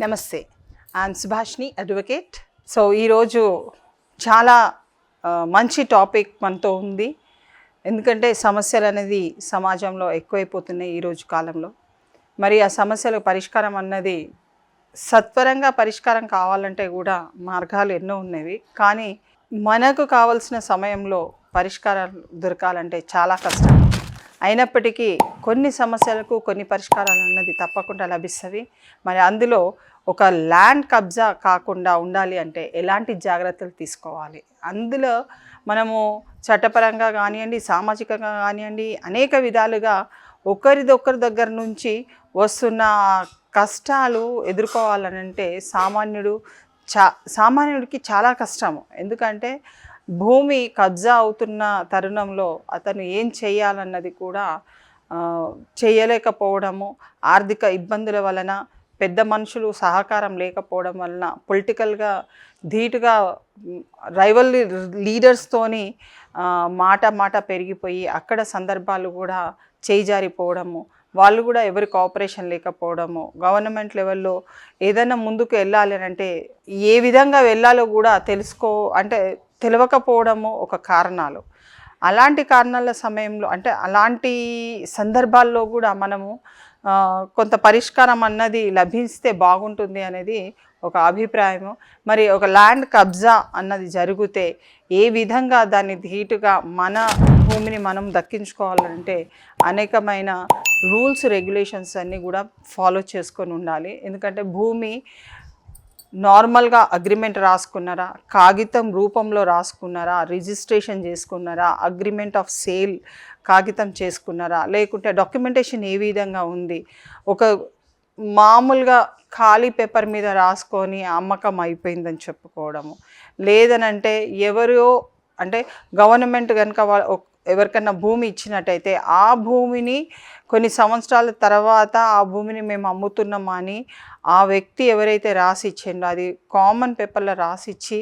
నమస్తే. I'm Subhashini, advocate. So ఈరోజు చాలా మంచి టాపిక్ మనతో ఉంది. ఎందుకంటే సమస్యలు అనేది సమాజంలో ఎక్కువైపోతున్నాయి ఈరోజు కాలంలో. మరి ఆ సమస్యలకు పరిష్కారం అన్నది సత్వరంగా పరిష్కారం కావాలంటే కూడా మార్గాలు ఎన్నో ఉన్నవి. కానీ మనకు కావలసిన సమయంలో పరిష్కారాలు దొరకాలంటే చాలా కష్టం. అయినప్పటికీ కొన్ని సమస్యలకు కొన్ని పరిష్కారాలు అన్నది తప్పకుండా లభిస్తవి. మరి అందులో ఒక ల్యాండ్ కబ్జా కాకుండా ఉండాలి అంటే ఎలాంటి జాగ్రత్తలు తీసుకోవాలి, అందులో మనము చట్టపరంగా కానివ్వండి, సామాజికంగా కానివ్వండి, అనేక విధాలుగా ఒకరి దగ్గర నుంచి వస్తున్న కష్టాలు ఎదుర్కోవాలనంటే సామాన్యుడికి చాలా కష్టము. ఎందుకంటే భూమి కబ్జా అవుతున్న తరుణంలో అతను ఏం చేయాలన్నది కూడా చేయలేకపోవడము, ఆర్థిక ఇబ్బందుల వలన, పెద్ద మనుషులు సహకారం లేకపోవడం వలన, పొలిటికల్గా ధీటుగా రైవల్ లీడర్స్తోని మాట పెరిగిపోయి అక్కడ సందర్భాలు కూడా చేజారిపోవడము, వాళ్ళు కూడా ఎవరి కోఆపరేషన్ లేకపోవడము, గవర్నమెంట్ లెవెల్లో ఏదైనా ముందుకు వెళ్ళాలి అంటే ఏ విధంగా వెళ్ళాలో కూడా తెలియకపోవడము ఒక కారణాలు. అలాంటి కారణాల సమయంలో అలాంటి సందర్భాల్లో కూడా మనము కొంత పరిష్కారం అన్నది లభిస్తే బాగుంటుంది అనేది ఒక అభిప్రాయము. మరి ఒక ల్యాండ్ కబ్జా అన్నది జరిగితే ఏ విధంగా దాన్ని ధీటుగా మన భూమిని మనం దక్కించుకోవాలంటే అనేకమైన రూల్స్ రెగ్యులేషన్స్ అన్నీ కూడా ఫాలో చేసుకొని ఉండాలి. ఎందుకంటే భూమి నార్మల్గా అగ్రిమెంట్ రాసుకున్నారా, కాగితం రూపంలో రాసుకున్నారా, రిజిస్ట్రేషన్ చేసుకున్నారా, అగ్రిమెంట్ ఆఫ్ సేల్ కాగితం చేసుకున్నారా, లేకుంటే డాక్యుమెంటేషన్ ఏ విధంగా ఉంది, ఒక మామూలుగా ఖాళీ పేపర్ మీద రాసుకొని అమ్మకం అయిపోయిందని చెప్పుకోవడము, లేదనంటే గవర్నమెంట్ కనుక ఎవరికన్నా భూమి ఇచ్చినట్టయితే ఆ భూమిని కొన్ని సంవత్సరాల తర్వాత ఆ భూమిని మేము అమ్ముతున్నామని ఆ వ్యక్తి ఎవరైతే రాసి ఇచ్చిండో అది కామన్ పేపర్లో రాసిచ్చి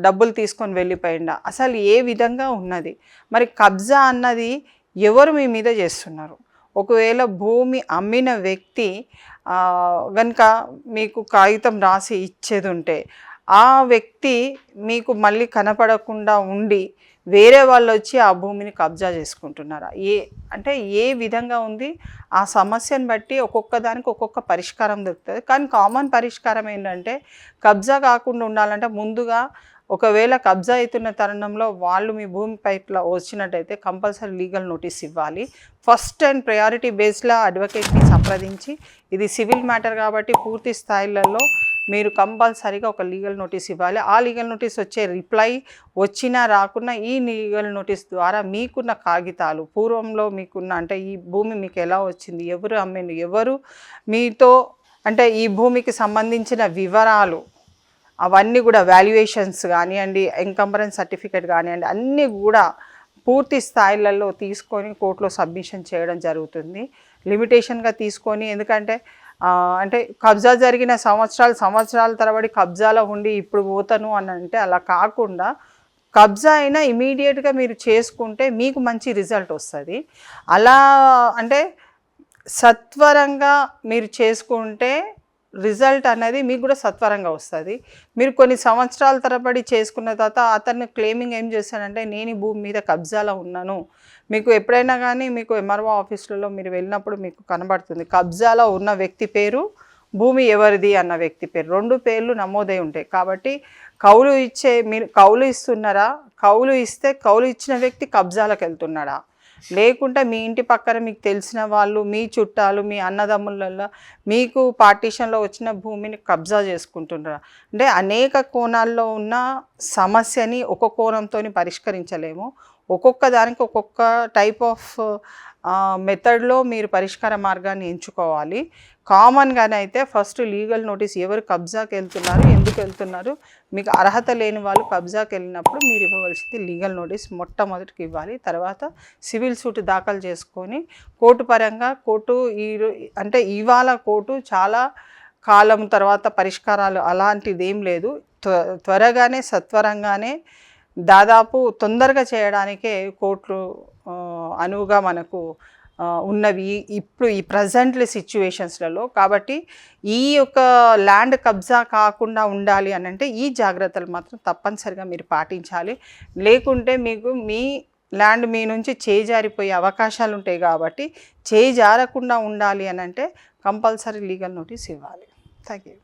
డబ్బులు తీసుకొని వెళ్ళిపోయిండా, అసలు ఏ విధంగా ఉన్నది. మరి కబ్జా అన్నది ఎవరు మీ మీద చేస్తున్నారు? ఒకవేళ భూమి అమ్మిన వ్యక్తి కనుక మీకు కాగితం రాసి ఇచ్చేది ఉంటే ఆ వ్యక్తి మీకు మళ్ళీ కనపడకుండా ఉండి వేరే వాళ్ళు వచ్చి ఆ భూమిని కబ్జా చేసుకుంటున్నారా? ఏ విధంగా ఉంది ఆ సమస్యను బట్టి ఒక్కొక్క దానికి ఒక్కొక్క పరిష్కారం దొరుకుతుంది. కానీ కామన్ పరిష్కారం ఏంటంటే కబ్జా కాకుండా ఉండాలంటే ముందుగా ఒకవేళ కబ్జా అవుతున్న తరుణంలో వాళ్ళు మీ భూమిపై ఇట్లా వచ్చినట్టయితే కంపల్సరీ లీగల్ నోటీస్ ఇవ్వాలి. ఫస్ట్ అండ్ ప్రయారిటీ బేస్లో అడ్వకేట్ని సంప్రదించి, ఇది సివిల్ మ్యాటర్ కాబట్టి పూర్తి స్థాయిలలో మీరు కంపల్సరీగా ఒక లీగల్ నోటీస్ ఇవ్వాలి. ఆ లీగల్ నోటీస్ వచ్చే రిప్లై వచ్చినా రాకున్నా ఈ లీగల్ నోటీస్ ద్వారా మీకున్న కాగితాలు, పూర్వంలో మీకున్న ఈ భూమి మీకు ఎలా వచ్చింది, ఎవరు అమ్మిండు, ఎవరు మీతో ఈ భూమికి సంబంధించిన వివరాలు అవన్నీ కూడా వాల్యుయేషన్స్ కానివ్వండి, ఎంకంబరెన్స్ సర్టిఫికేట్ కానివ్వండి, అన్నీ కూడా పూర్తి స్థాయిలలో తీసుకొని కోర్టులో సబ్మిషన్ చేయడం జరుగుతుంది. లిమిటేషన్గా తీసుకొని, ఎందుకంటే కబ్జా జరిగిన సంవత్సరాల తరబడి కబ్జాలో ఉండి ఇప్పుడు పోతాను అని అలా కాకుండా కబ్జా అయినా ఇమీడియట్గా మీరు చేసుకుంటే మీకు మంచి రిజల్ట్ వస్తుంది. అలా సత్వరంగా మీరు చేసుకుంటే రిజల్ట్ అనేది మీకు కూడా సత్వరంగా వస్తుంది. మీరు కొన్ని సంవత్సరాల తరబడి చేసుకున్న తర్వాత అతను క్లెయిమింగ్ ఏం చేస్తాడంటే నేను ఈ భూమి మీద కబ్జాలో ఉన్నాను. మీకు ఎప్పుడైనా కానీ మీకు ఎంఆర్ఓ ఆఫీసులలో మీరు వెళ్ళినప్పుడు మీకు కనబడుతుంది కబ్జాలో ఉన్న వ్యక్తి పేరు, భూమి ఎవరిది అన్న వ్యక్తి పేరు, 2 పేర్లు నమోదై ఉంటాయి. కాబట్టి మీరు కౌలు ఇస్తున్నారా, కౌలు ఇస్తే కౌలు ఇచ్చిన వ్యక్తి కబ్జాలకు వెళ్తున్నాడా, లేకుంటే మీ ఇంటి పక్కన మీకు తెలిసిన వాళ్ళు, మీ చుట్టాలు, మీ అన్నదమ్ములలో మీకు పార్టీషన్లో వచ్చిన భూమిని కబ్జా చేసుకుంటున్నారా? అనేక కోణాల్లో ఉన్న సమస్యని ఒక కోణంతో పరిష్కరించలేము. ఒక్కొక్క దానికి ఒక్కొక్క టైప్ ఆఫ్ మెథడ్లో మీరు పరిష్కార మార్గాన్ని ఎంచుకోవాలి. కామన్గానైతే ఫస్ట్ లీగల్ నోటీస్, ఎవరు కబ్జాకి వెళ్తున్నారు, ఎందుకు వెళ్తున్నారు, మీకు అర్హత లేని వాళ్ళు కబ్జాకి వెళ్ళినప్పుడు మీరు ఇవ్వవలసింది లీగల్ నోటీస్ మొట్టమొదటికి ఇవ్వాలి. తర్వాత సివిల్ సూట్ దాఖలు చేసుకొని కోర్టు పరంగా ఇవాళ కోర్టు చాలా కాలం తర్వాత పరిష్కారాలు అలాంటిది ఏం లేదు. త్వరగానే సత్వరంగానే దాదాపు తొందరగా చేయడానికే కోర్టులు అనువుగా మనకు ఉన్నవి ఇప్పుడు ఈ ప్రజెంట్లీ సిచ్యువేషన్స్లలో. కాబట్టి ఈ యొక్క ల్యాండ్ కబ్జా కాకుండా ఉండాలి అని అంటే ఈ జాగ్రత్తలు మాత్రం తప్పనిసరిగా మీరు పాటించాలి. లేకుంటే మీకు మీ ల్యాండ్ మీ నుంచి చేజారిపోయే అవకాశాలు ఉంటాయి. కాబట్టి చేజారకుండా ఉండాలి అని అంటే కంపల్సరీ లీగల్ నోటీస్ ఇవ్వాలి. Thank you.